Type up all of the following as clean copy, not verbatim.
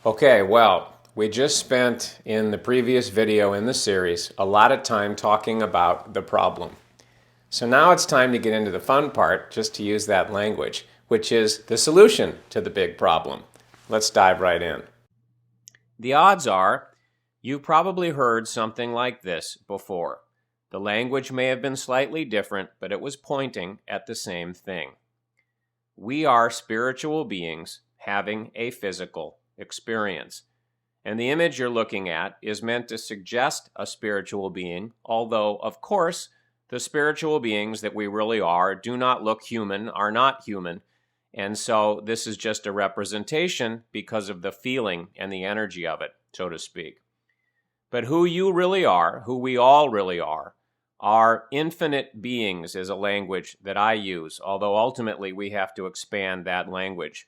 Okay, well, we just spent in the previous video in the series a lot of time talking about the problem. So now it's time to get into the fun part, just to use that language, which is the solution to the big problem. Let's dive right in. The odds are you've probably heard something like this before. The language may have been slightly different, but it was pointing at the same thing. We are spiritual beings having a physical experience. And the image you're looking at is meant to suggest a spiritual being, although, of course, the spiritual beings that we really are do not look human, are not human. And so this is just a representation because of the feeling and the energy of it, so to speak. But who you really are, who we all really are infinite beings is a language that I use, although ultimately we have to expand that language.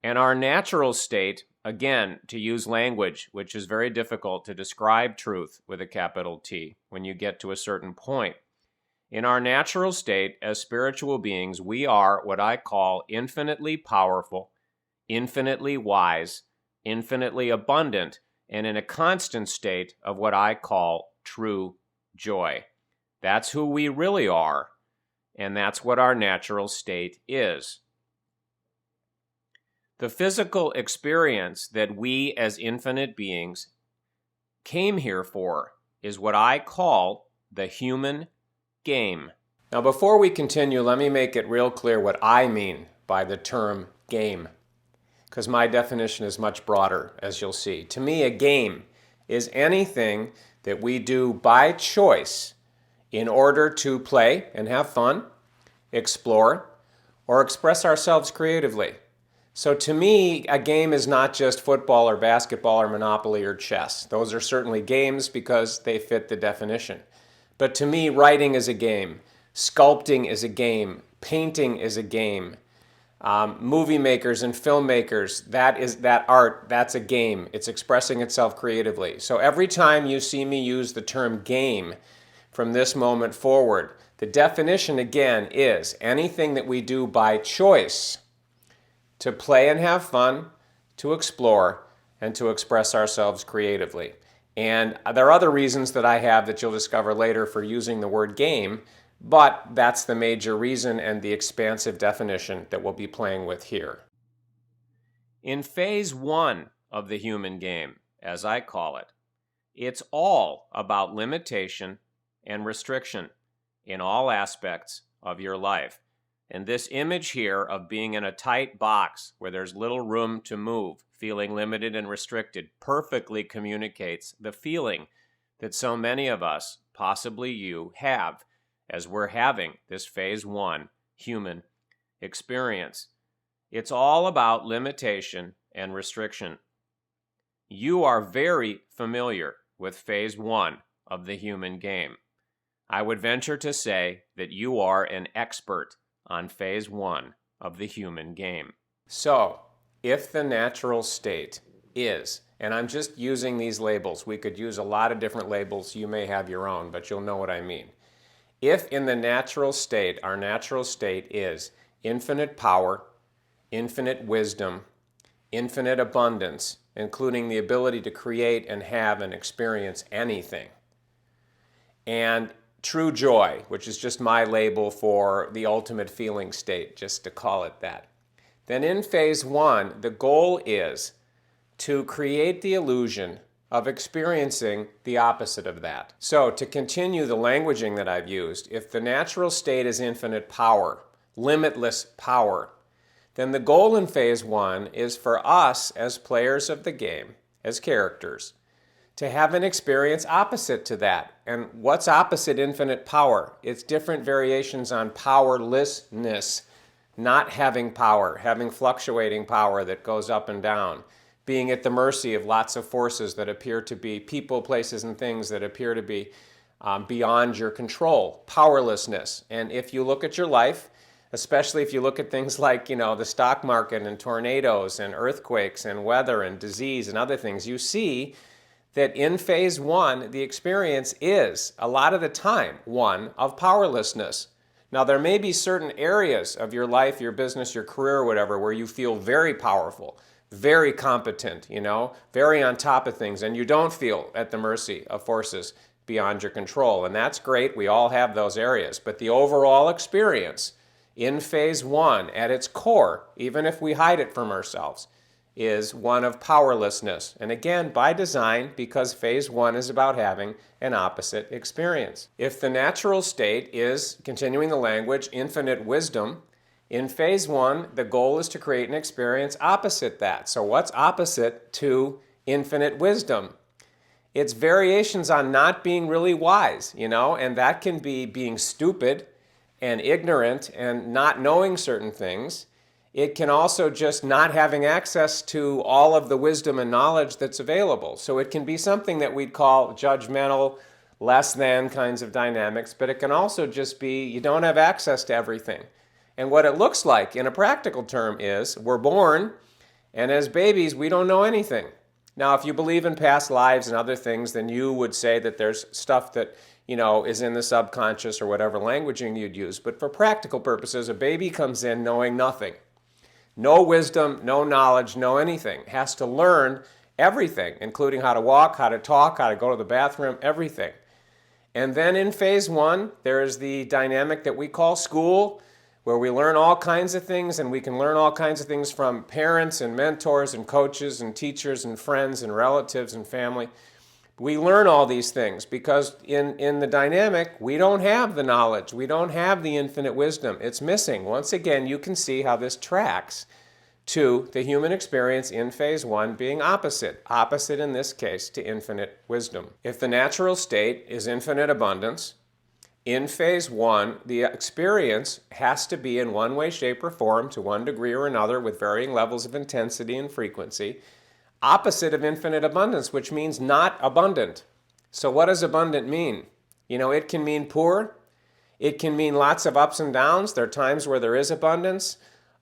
And our natural state, again, to use language which is very difficult to describe truth with a capital T when you get to a certain point. In our natural state as spiritual beings, we are what I call infinitely powerful, infinitely wise, infinitely abundant, and in a constant state of what I call true joy. That's who we really are, and that's what our natural state is. The physical experience that we as infinite beings came here for is what I call the human game. Now, before we continue, let me make it real clear what I mean by the term game, because my definition is much broader, as you'll see. To me, a game is anything that we do by choice in order to play and have fun, explore, or express ourselves creatively. So to me, a game is not just football or basketball or Monopoly or chess. Those are certainly games because they fit the definition. But to me, writing is a game. Sculpting is a game. Painting is a game. Movie makers and filmmakers, that art, that's a game. It's expressing itself creatively. So every time you see me use the term game from this moment forward, the definition again is anything that we do by choice to play and have fun, to explore, and to express ourselves creatively. And there are other reasons that I have that you'll discover later for using the word game, but that's the major reason and the expansive definition that we'll be playing with here. In phase one of the human game, as I call it, it's all about limitation and restriction in all aspects of your life. And this image here of being in a tight box where there's little room to move, feeling limited and restricted, perfectly communicates the feeling that so many of us, possibly you, have as we're having this phase one human experience. It's all about limitation and restriction. You are very familiar with phase one of the human game. I would venture to say that you are an expert on phase one of the human game. So, if the natural state is, and I'm just using these labels, we could use a lot of different labels, you may have your own, but you'll know what I mean. If in the natural state, our natural state is infinite power, infinite wisdom, infinite abundance, including the ability to create and have and experience anything, and true joy, which is just my label for the ultimate feeling state, just to call it that. Then in phase one, the goal is to create the illusion of experiencing the opposite of that. So to continue the languaging that I've used, if the natural state is infinite power, limitless power, then the goal in phase one is for us as players of the game, as characters, to have an experience opposite to that. And what's opposite infinite power? It's different variations on powerlessness, not having power, having fluctuating power that goes up and down, being at the mercy of lots of forces that appear to be people, places, and things that appear to be beyond your control, powerlessness. And if you look at your life, especially if you look at things like, the stock market and tornadoes and earthquakes and weather and disease and other things, you see that in phase one, the experience is, a lot of the time, one of powerlessness. Now, there may be certain areas of your life, your business, your career, or whatever, where you feel very powerful, very competent, very on top of things, and you don't feel at the mercy of forces beyond your control. And that's great. We all have those areas. But the overall experience in phase one, at its core, even if we hide it from ourselves, is one of powerlessness. And again, by design, because phase one is about having an opposite experience. If the natural state is, continuing the language, infinite wisdom, in phase one, the goal is to create an experience opposite that. So what's opposite to infinite wisdom? It's variations on not being really wise, and that can be being stupid and ignorant and not knowing certain things. It can also just not having access to all of the wisdom and knowledge that's available. So it can be something that we'd call judgmental, less than kinds of dynamics, but it can also just be you don't have access to everything. And what it looks like in a practical term is we're born, and as babies, we don't know anything. Now, if you believe in past lives and other things, then you would say that there's stuff that, is in the subconscious or whatever languaging you'd use. But for practical purposes, a baby comes in knowing nothing. No wisdom, no knowledge, no anything. Has to learn everything, including how to walk, how to talk, how to go to the bathroom, everything. And then in phase one, there is the dynamic that we call school, where we learn all kinds of things, and we can learn all kinds of things from parents and mentors and coaches and teachers and friends and relatives and family. We learn all these things because in the dynamic, we don't have the knowledge. We don't have the infinite wisdom. It's missing. Once again, you can see how this tracks to the human experience in phase one being opposite. Opposite in this case to infinite wisdom. If the natural state is infinite abundance, in phase one, the experience has to be in one way, shape, or form to one degree or another with varying levels of intensity and frequency, opposite of infinite abundance, which means not abundant. So what does abundant mean? It can mean poor. It can mean lots of ups and downs. There are times where there is abundance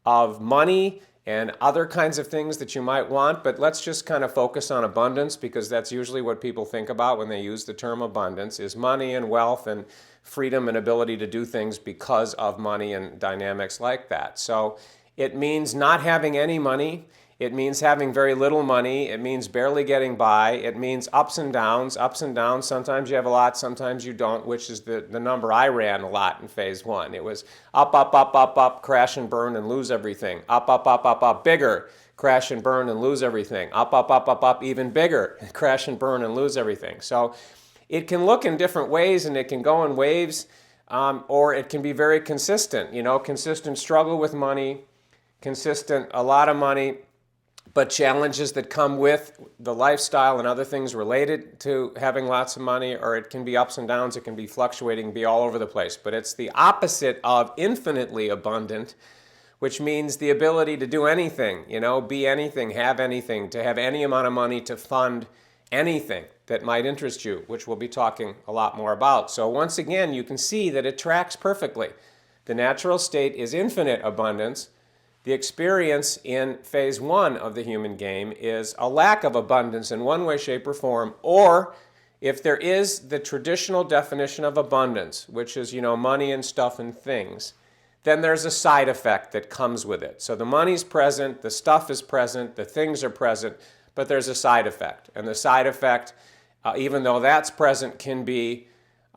of money and other kinds of things that you might want, but let's just kind of focus on abundance because that's usually what people think about when they use the term abundance, is money and wealth and freedom and ability to do things because of money and dynamics like that. So it means not having any money. It means having very little money. It means barely getting by. It means ups and downs, ups and downs. Sometimes you have a lot, sometimes you don't, which is the number I ran a lot in phase one. It was up, up, up, up, up, crash and burn and lose everything. Up, up, up, up, up, bigger, crash and burn and lose everything. Up, up, up, up, up, even bigger, crash and burn and lose everything. So it can look in different ways and it can go in waves, or it can be very consistent. Consistent struggle with money, consistent a lot of money, but challenges that come with the lifestyle and other things related to having lots of money, or it can be ups and downs, it can be fluctuating, be all over the place. But it's the opposite of infinitely abundant, which means the ability to do anything, be anything, have anything, to have any amount of money to fund anything that might interest you, which we'll be talking a lot more about. So once again, you can see that it tracks perfectly. The natural state is infinite abundance. The experience in phase one of the human game is a lack of abundance in one way, shape, or form, or if there is the traditional definition of abundance, which is, money and stuff and things, then there's a side effect that comes with it. So the money's present, the stuff is present, the things are present, but there's a side effect. And the side effect, even though that's present, can be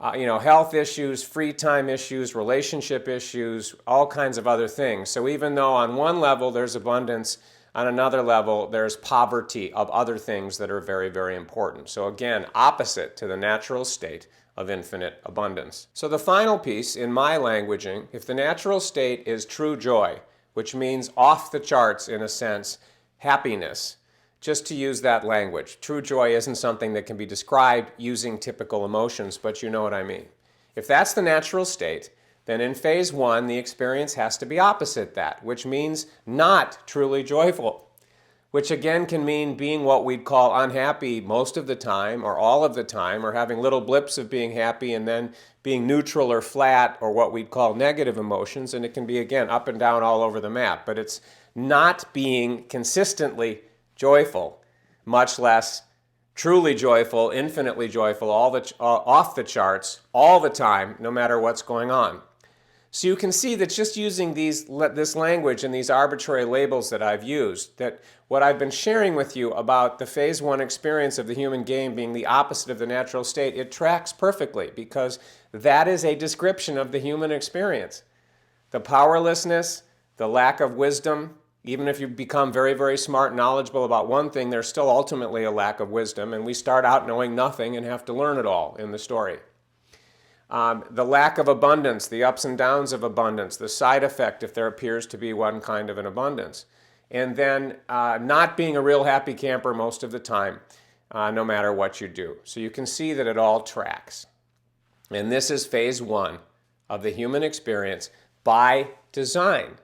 health issues, free time issues, relationship issues, all kinds of other things. So even though on one level there's abundance, on another level there's poverty of other things that are very, very important. So again, opposite to the natural state of infinite abundance. So the final piece in my languaging, if the natural state is true joy, which means off the charts in a sense, happiness, just to use that language. True joy isn't something that can be described using typical emotions, but you know what I mean. If that's the natural state, then in phase one, the experience has to be opposite that, which means not truly joyful, which again can mean being what we'd call unhappy most of the time or all of the time, or having little blips of being happy and then being neutral or flat, or what we'd call negative emotions. And it can be, again, up and down all over the map, but it's not being consistently joyful, much less truly joyful, infinitely joyful, off the charts, all the time, no matter what's going on. So you can see that just using this language and these arbitrary labels that I've used, that what I've been sharing with you about the phase one experience of the human game being the opposite of the natural state, it tracks perfectly because that is a description of the human experience. The powerlessness, the lack of wisdom, even if you become very, very smart and knowledgeable about one thing, there's still ultimately a lack of wisdom, and we start out knowing nothing and have to learn it all in the story. The lack of abundance, the ups and downs of abundance, the side effect if there appears to be one kind of an abundance. And then not being a real happy camper most of the time, no matter what you do. So you can see that it all tracks. And this is phase one of the human experience by design.